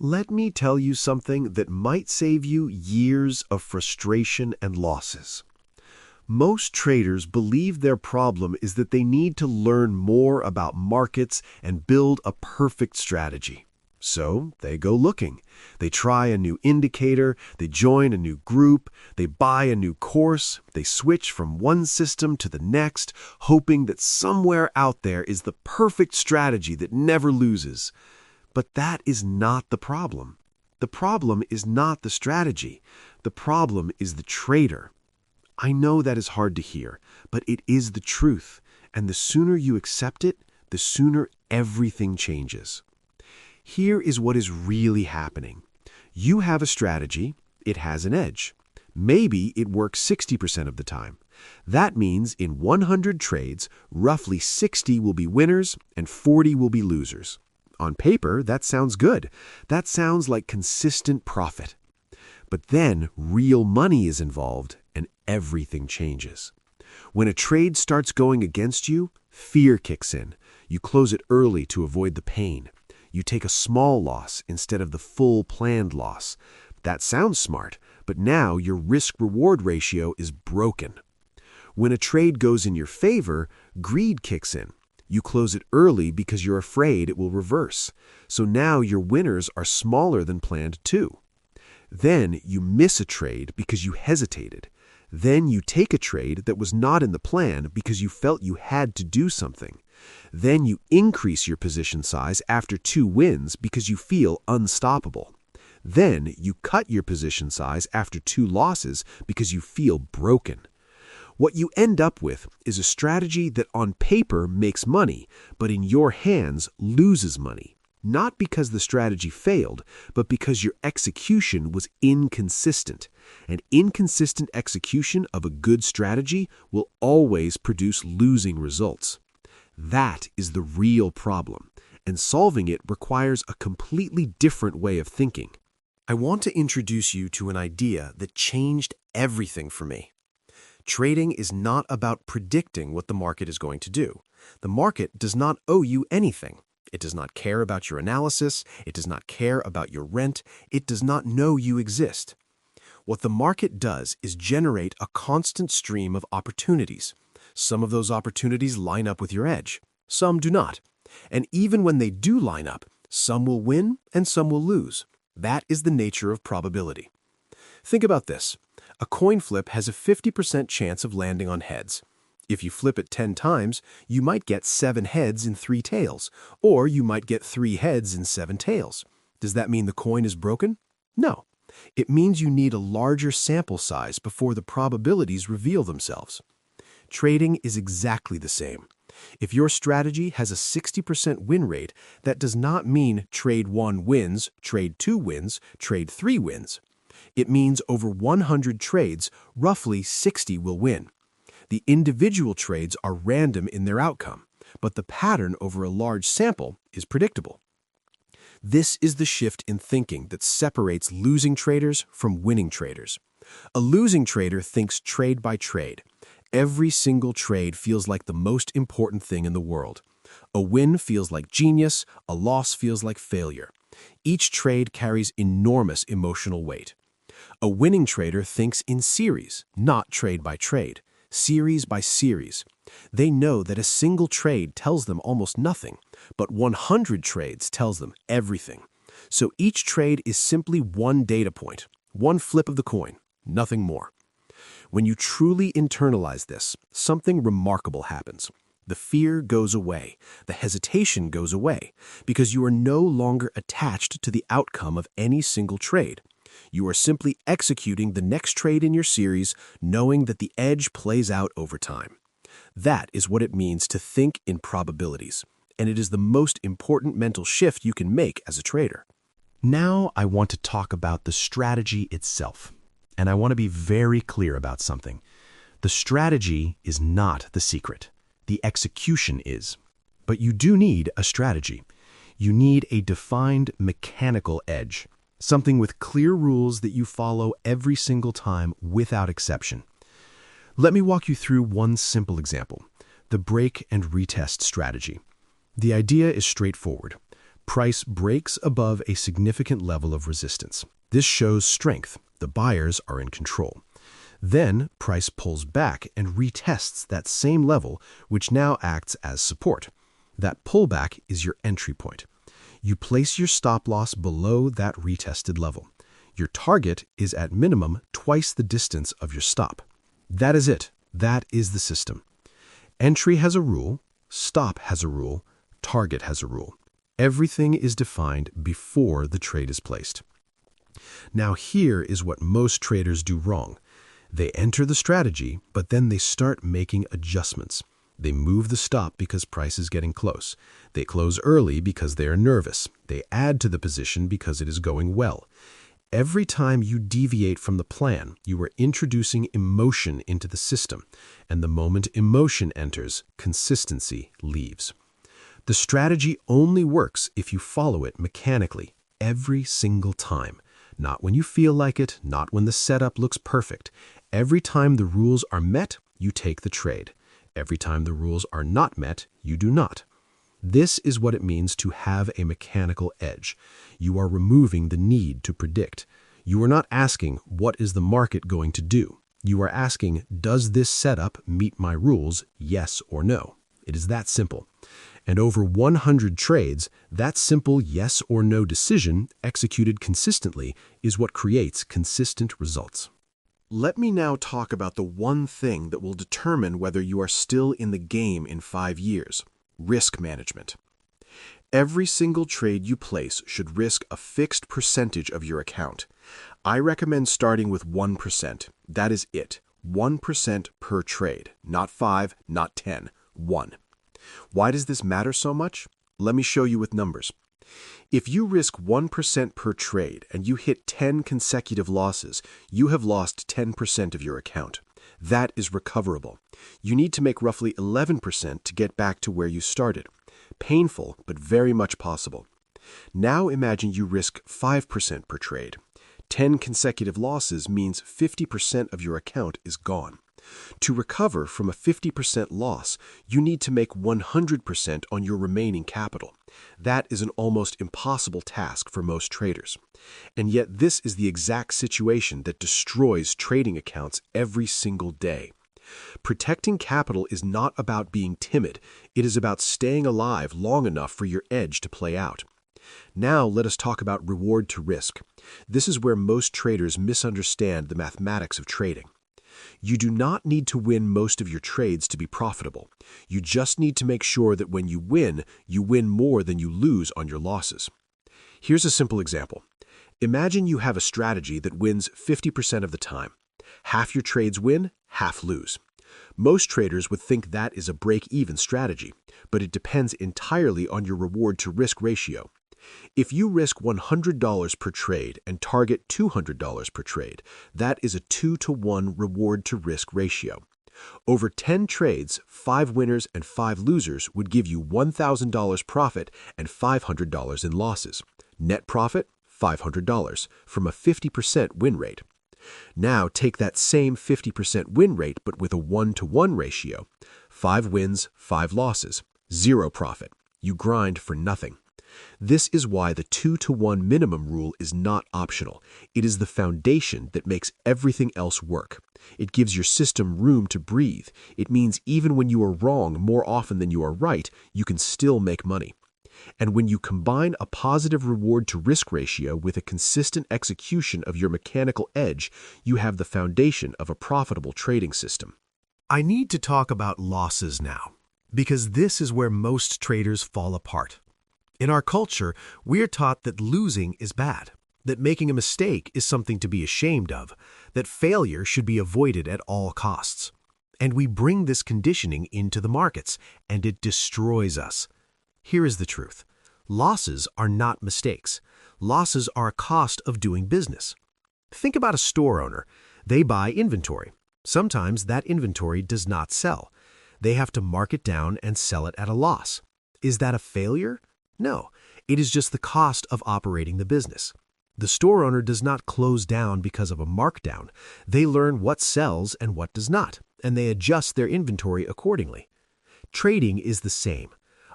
Let me tell you something that might save you years of frustration and losses. Most traders believe their problem is that they need to learn more about markets and build a perfect strategy. So they go looking. They try a new indicator, they join a new group, they buy a new course, they switch from one system to the next, hoping that somewhere out there is the perfect strategy that never loses. But that is not the problem. The problem is not the strategy. The problem is the trader. I know that is hard to hear, but it is the truth. And the sooner you accept it, the sooner everything changes. Here is what is really happening. You have a strategy, it has an edge. Maybe it works 60% of the time. That means in 100 trades, roughly 60 will be winners and 40 will be losers. On paper, that sounds good. That sounds like consistent profit. But then real money is involved and everything changes. When a trade starts going against you, fear kicks in. You close it early to avoid the pain. You take a small loss instead of the full planned loss. That sounds smart, but now your risk-reward ratio is broken. When a trade goes in your favor, greed kicks in. You close it early because you're afraid it will reverse. So now your winners are smaller than planned too. Then you miss a trade because you hesitated. Then you take a trade that was not in the plan because you felt you had to do something. Then you increase your position size after 2 wins because you feel unstoppable. Then you cut your position size after 2 losses because you feel broken. What you end up with is a strategy that on paper makes money, but in your hands loses money. Not because the strategy failed, but because your execution was inconsistent. And inconsistent execution of a good strategy will always produce losing results. That is the real problem, and solving it requires a completely different way of thinking. I want to introduce you to an idea that changed everything for me. Trading is not about predicting what the market is going to do. The market does not owe you anything. It does not care about your analysis. It does not care about your rent. It does not know you exist. What the market does is generate a constant stream of opportunities. Some of those opportunities line up with your edge. Some do not. And even when they do line up, some will win and some will lose. That is the nature of probability. Think about this. A coin flip has a 50% chance of landing on heads. If you flip it 10 times, you might get 7 heads in 3 tails, or you might get 3 heads in 7 tails. Does that mean the coin is broken? No. It means you need a larger sample size before the probabilities reveal themselves. Trading is exactly the same. If your strategy has a 60% win rate, that does not mean trade 1 wins, trade 2 wins, trade 3 wins. It means over 100 trades, roughly 60 will win. The individual trades are random in their outcome, but the pattern over a large sample is predictable. This is the shift in thinking that separates losing traders from winning traders. A losing trader thinks trade by trade. Every single trade feels like the most important thing in the world. A win feels like genius, a loss feels like failure. Each trade carries enormous emotional weight. A winning trader thinks in series, not trade by trade, series by series. They know that a single trade tells them almost nothing, but 100 trades tells them everything. So each trade is simply one data point, one flip of the coin, nothing more. When you truly internalize this, something remarkable happens. The fear goes away, the hesitation goes away, because you are no longer attached to the outcome of any single trade. You are simply executing the next trade in your series, knowing that the edge plays out over time. That is what it means to think in probabilities, and it is the most important mental shift you can make as a trader. Now I want to talk about the strategy itself, and I want to be very clear about something. The strategy is not the secret. The execution is. But you do need a strategy. You need a defined mechanical edge, something with clear rules that you follow every single time without exception. Let me walk you through one simple example, the break and retest strategy. The idea is straightforward. Price breaks above a significant level of resistance. This shows strength. The buyers are in control. Then, price pulls back and retests that same level, which now acts as support. That pullback is your entry point. You place your stop loss below that retested level. Your target is at minimum twice the distance of your stop. That is it. That is the system. Entry has a rule, stop has a rule, target has a rule. Everything is defined before the trade is placed. Now here is what most traders do wrong. They enter the strategy, but then they start making adjustments. They move the stop because price is getting close. They close early because they are nervous. They add to the position because it is going well. Every time you deviate from the plan, you are introducing emotion into the system, and the moment emotion enters, consistency leaves. The strategy only works if you follow it mechanically, every single time. Not when you feel like it, not when the setup looks perfect. Every time the rules are met, you take the trade. Every time the rules are not met, you do not. This is what it means to have a mechanical edge. You are removing the need to predict. You are not asking, what is the market going to do? You are asking, does this setup meet my rules, yes or no? It is that simple. And over 100 trades, that simple yes or no decision, executed consistently, is what creates consistent results. Let me now talk about the one thing that will determine whether you are still in the game in 5 years: risk management. Every single trade you place should risk a fixed percentage of your account. I recommend starting with 1%. That is it. 1% per trade. Not 5, not 10. 1. Why does this matter so much? Let me show you with numbers. If you risk 1% per trade and you hit 10 consecutive losses, you have lost 10% of your account. That is recoverable. You need to make roughly 11% to get back to where you started. Painful, but very much possible. Now imagine you risk 5% per trade. 10 consecutive losses means 50% of your account is gone. To recover from a 50% loss, you need to make 100% on your remaining capital. That is an almost impossible task for most traders. And yet this is the exact situation that destroys trading accounts every single day. Protecting capital is not about being timid. It is about staying alive long enough for your edge to play out. Now let us talk about reward to risk. This is where most traders misunderstand the mathematics of trading. You do not need to win most of your trades to be profitable. You just need to make sure that when you win more than you lose on your losses. Here's a simple example. Imagine you have a strategy that wins 50% of the time. Half your trades win, half lose. Most traders would think that is a break-even strategy, but it depends entirely on your reward-to-risk ratio. If you risk $100 per trade and target $200 per trade, that is a 2-to-1 reward-to-risk ratio. Over 10 trades, 5 winners and 5 losers would give you $1,000 profit and $500 in losses. Net profit, $500, from a 50% win rate. Now take that same 50% win rate but with a 1-to-1 ratio. 5 wins, 5 losses. 0 profit. You grind for nothing. This is why the 2-to-1 minimum rule is not optional. It is the foundation that makes everything else work. It gives your system room to breathe. It means even when you are wrong more often than you are right, you can still make money. And when you combine a positive reward-to-risk ratio with a consistent execution of your mechanical edge, you have the foundation of a profitable trading system. I need to talk about losses now, because this is where most traders fall apart. In our culture, we are taught that losing is bad, that making a mistake is something to be ashamed of, that failure should be avoided at all costs. And we bring this conditioning into the markets, and it destroys us. Here is the truth. Losses are not mistakes. Losses are a cost of doing business. Think about a store owner. They buy inventory. Sometimes that inventory does not sell. They have to mark it down and sell it at a loss. Is that a failure? No, it is just the cost of operating the business. The store owner does not close down because of a markdown. They learn what sells and what does not, and they adjust their inventory accordingly. Trading is the same.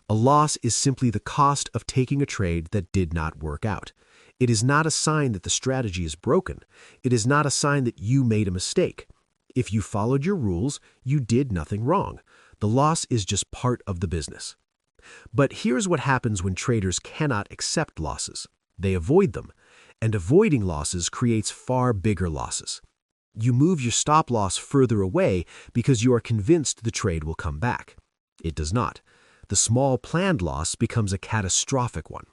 A loss is simply the cost of taking a trade that did not work out. It is not a sign that the strategy is broken. It is not a sign that you made a mistake. If you followed your rules, you did nothing wrong. The loss is just part of the business. But here's what happens when traders cannot accept losses. They avoid them, and avoiding losses creates far bigger losses. You move your stop loss further away because you are convinced the trade will come back. It does not. The small planned loss becomes a catastrophic one.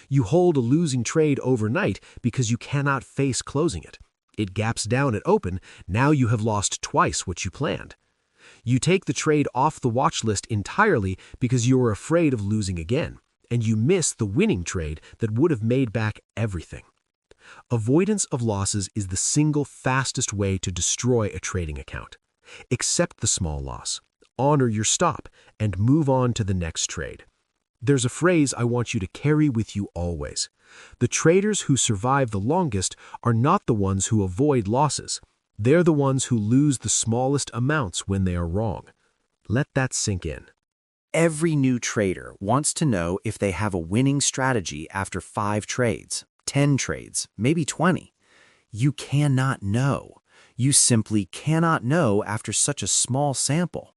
You hold a losing trade overnight because you cannot face closing it. It gaps down at open, now you have lost twice what you planned. You take the trade off the watch list entirely because you are afraid of losing again, and you miss the winning trade that would have made back everything. Avoidance of losses is the single fastest way to destroy a trading account. Accept the small loss, honor your stop, and move on to the next trade. There's a phrase I want you to carry with you always. The traders who survive the longest are not the ones who avoid losses. They're the ones who lose the smallest amounts when they are wrong. Let that sink in. Every new trader wants to know if they have a winning strategy after 5 trades, 10 trades, maybe 20. You cannot know. You simply cannot know after such a small sample.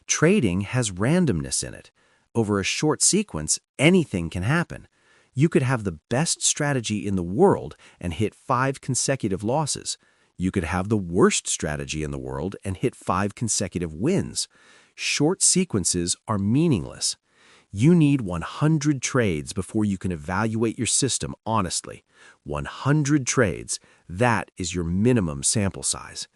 Trading has randomness in it. Over a short sequence, anything can happen. You could have the best strategy in the world and hit 5 consecutive losses. You could have the worst strategy in the world and hit 5 consecutive wins. Short sequences are meaningless. You need 100 trades before you can evaluate your system honestly. 100 trades, that is your minimum sample size.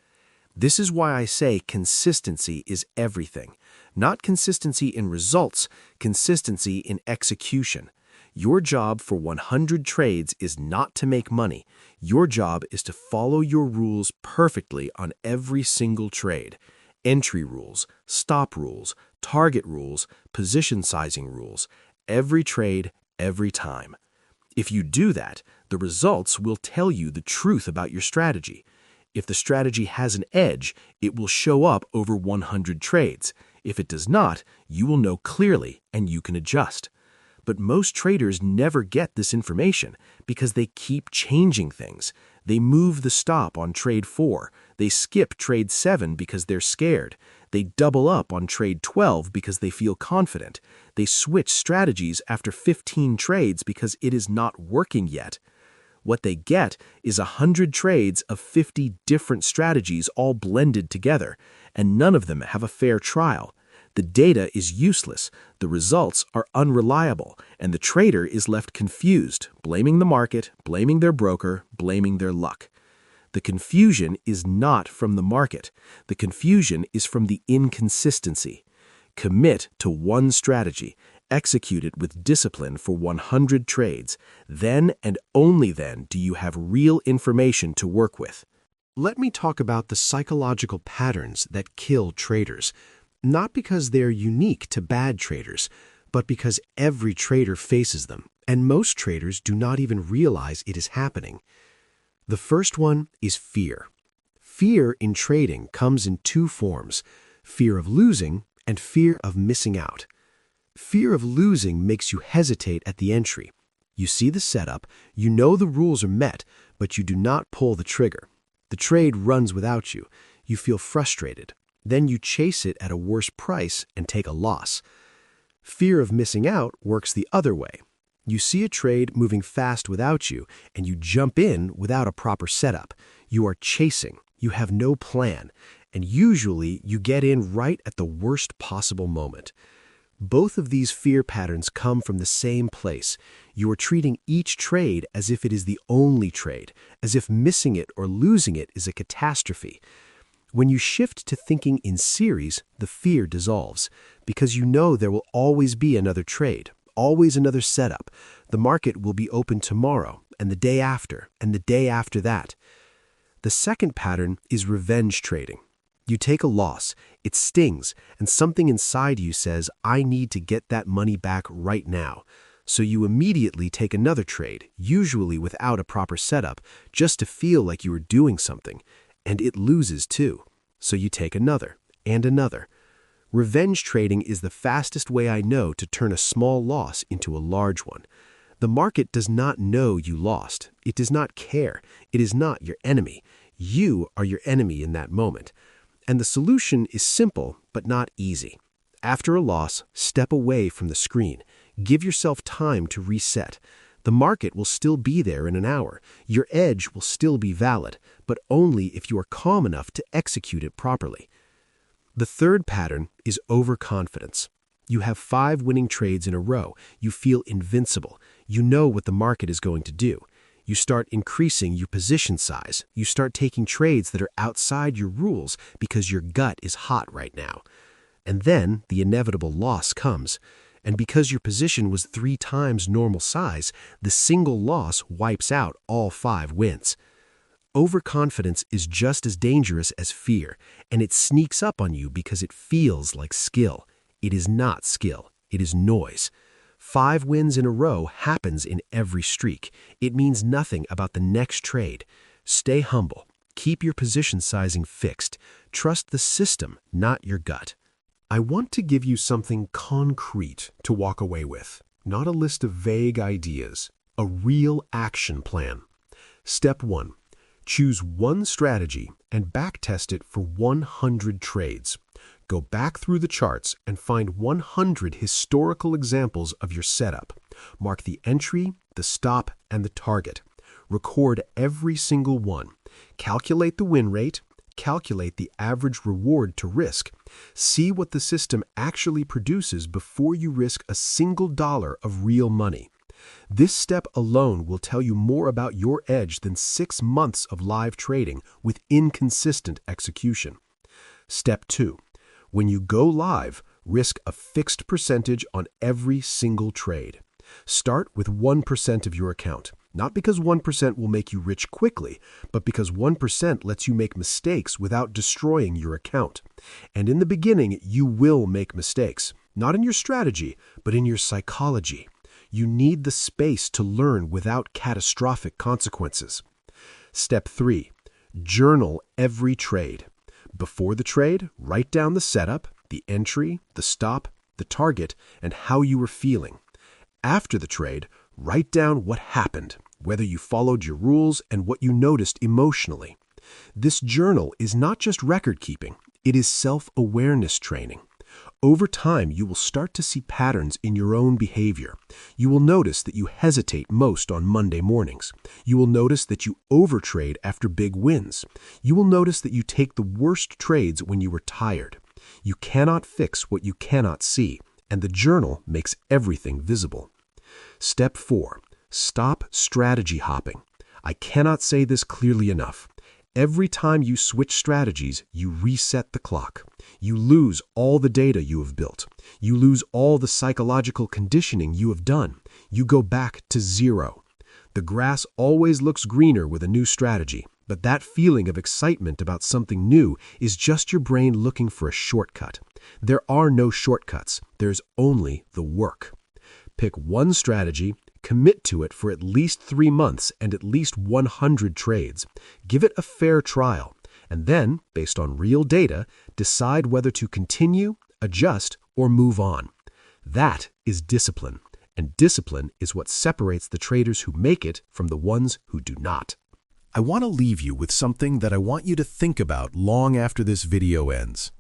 This is why I say consistency is everything. Not consistency in results, consistency in execution. Your job for 100 trades is not to make money. Your job is to follow your rules perfectly on every single trade. Entry rules, stop rules, target rules, position sizing rules. Every trade, every time. If you do that, the results will tell you the truth about your strategy. If the strategy has an edge, it will show up over 100 trades. If it does not, you will know clearly and you can adjust. But most traders never get this information because they keep changing things. They move the stop on trade 4. They skip trade 7 because they're scared. They double up on trade 12 because they feel confident. They switch strategies after 15 trades because it is not working yet. What they get is 100 trades of 50 different strategies all blended together, and none of them have a fair trial. The data is useless, the results are unreliable, and the trader is left confused, blaming the market, blaming their broker, blaming their luck. The confusion is not from the market. The confusion is from the inconsistency. Commit to one strategy. Execute it with discipline for 100 trades. Then and only then do you have real information to work with. Let me talk about the psychological patterns that kill traders, not because they're unique to bad traders, but because every trader faces them, and most traders do not even realize it is happening. The first one is fear. Fear in trading comes in 2 forms: fear of losing and fear of missing out. Fear of losing makes you hesitate at the entry. You see the setup, you know the rules are met, but you do not pull the trigger. The trade runs without you. You feel frustrated. Then you chase it at a worse price and take a loss. Fear of missing out works the other way. You see a trade moving fast without you, and you jump in without a proper setup. You are chasing. You have no plan. And usually you get in right at the worst possible moment. Both of these fear patterns come from the same place. You are treating each trade as if it is the only trade, as if missing it or losing it is a catastrophe. When you shift to thinking in series, the fear dissolves, because you know there will always be another trade, always another setup. The market will be open tomorrow, and the day after, and the day after that. The second pattern is revenge trading. You take a loss, it stings, and something inside you says, I need to get that money back right now. So you immediately take another trade, usually without a proper setup, just to feel like you are doing something. And it loses too. So you take another and another. Revenge trading is the fastest way I know to turn a small loss into a large one. The market does not know you lost. It does not care. It is not your enemy. You are your enemy in that moment. And the solution is simple, but not easy. After a loss, step away from the screen. Give yourself time to reset. The market will still be there in an hour. Your edge will still be valid, but only if you are calm enough to execute it properly. The third pattern is overconfidence. You have 5 winning trades in a row. You feel invincible. You know what the market is going to do. You start increasing your position size. You start taking trades that are outside your rules because your gut is hot right now. And then the inevitable loss comes. And because your position was 3 times normal size, the single loss wipes out all 5 wins. Overconfidence is just as dangerous as fear, and it sneaks up on you because it feels like skill. It is not skill. It is noise. 5 wins in a row happens in every streak. It means nothing about the next trade. Stay humble. Keep your position sizing fixed. Trust the system, not your gut. I want to give you something concrete to walk away with, not a list of vague ideas, a real action plan. Step 1. Choose one strategy and backtest it for 100 trades. Go back through the charts and find 100 historical examples of your setup. Mark the entry, the stop, and the target. Record every single one. Calculate the win rate. Calculate the average reward to risk. See what the system actually produces before you risk a single dollar of real money. This step alone will tell you more about your edge than 6 months of live trading with inconsistent execution. Step 2. When you go live, risk a fixed percentage on every single trade. Start with 1% of your account, not because 1% will make you rich quickly, but because 1% lets you make mistakes without destroying your account. And in the beginning, you will make mistakes, not in your strategy, but in your psychology. You need the space to learn without catastrophic consequences. Step 3. Journal every trade. Before the trade, write down the setup, the entry, the stop, the target, and how you were feeling. After the trade, write down what happened, whether you followed your rules, and what you noticed emotionally. This journal is not just record keeping, it is self-awareness training. Over time, you will start to see patterns in your own behavior. You will notice that you hesitate most on Monday mornings. You will notice that you overtrade after big wins. You will notice that you take the worst trades when you are tired. You cannot fix what you cannot see, and the journal makes everything visible. Step 4. Stop strategy hopping. I cannot say this clearly enough. Every time you switch strategies, you reset the clock. You lose all the data you have built. You lose all the psychological conditioning you have done. You go back to 0. The grass always looks greener with a new strategy, but that feeling of excitement about something new is just your brain looking for a shortcut. There are no shortcuts. There's only the work. Pick one strategy, commit to it for at least 3 months and at least 100 trades. Give it a fair trial, and then, based on real data, decide whether to continue, adjust, or move on. That is discipline, and discipline is what separates the traders who make it from the ones who do not. I want to leave you with something that I want you to think about long after this video ends.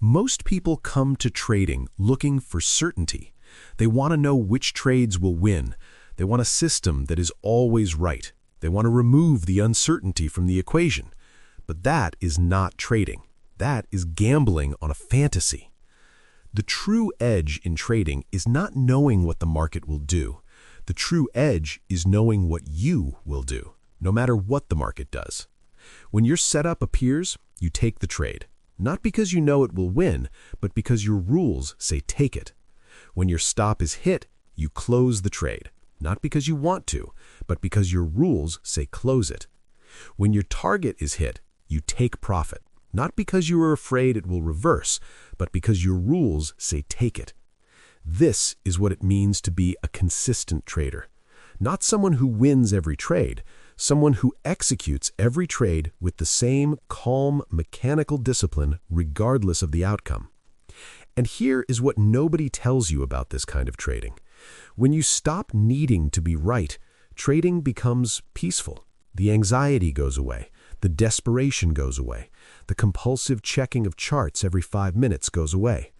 Most people come to trading looking for certainty. They want to know which trades will win. They want a system that is always right. They want to remove the uncertainty from the equation. But that is not trading. That is gambling on a fantasy. The true edge in trading is not knowing what the market will do. The true edge is knowing what you will do, no matter what the market does. When your setup appears, you take the trade. Not because you know it will win, but because your rules say take it. When your stop is hit, you close the trade, not because you want to, but because your rules say close it. When your target is hit, you take profit, not because you are afraid it will reverse, but because your rules say take it. This is what it means to be a consistent trader. Not someone who wins every trade, someone who executes every trade with the same calm, mechanical discipline regardless of the outcome. And here is what nobody tells you about this kind of trading. When you stop needing to be right, trading becomes peaceful. The anxiety goes away. The desperation goes away. The compulsive checking of charts every 5 minutes goes away.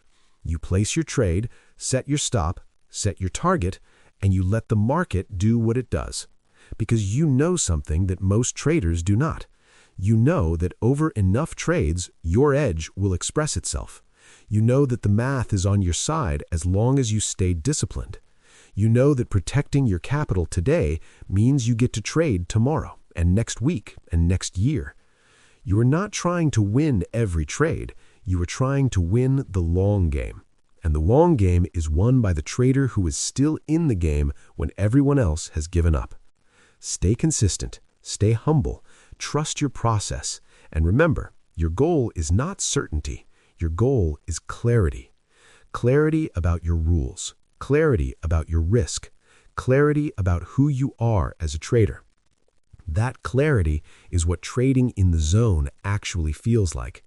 You place your trade, set your stop, set your target, and you let the market do what it does. Because you know something that most traders do not. You know that over enough trades, your edge will express itself. You know that the math is on your side as long as you stay disciplined. You know that protecting your capital today means you get to trade tomorrow and next week and next year. You are not trying to win every trade. You are trying to win the long game. And the long game is won by the trader who is still in the game when everyone else has given up. Stay consistent, stay humble, trust your process, and remember, your goal is not certainty. Your goal is clarity. Clarity about your rules, clarity about your risk, clarity about who you are as a trader. That clarity is what trading in the zone actually feels like,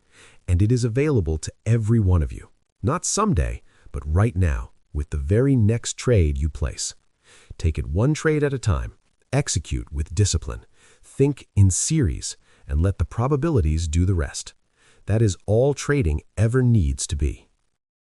and it is available to every one of you. Not someday, but right now, with the very next trade you place. Take it one trade at a time, execute with discipline, think in series, and let the probabilities do the rest. That is all trading ever needs to be.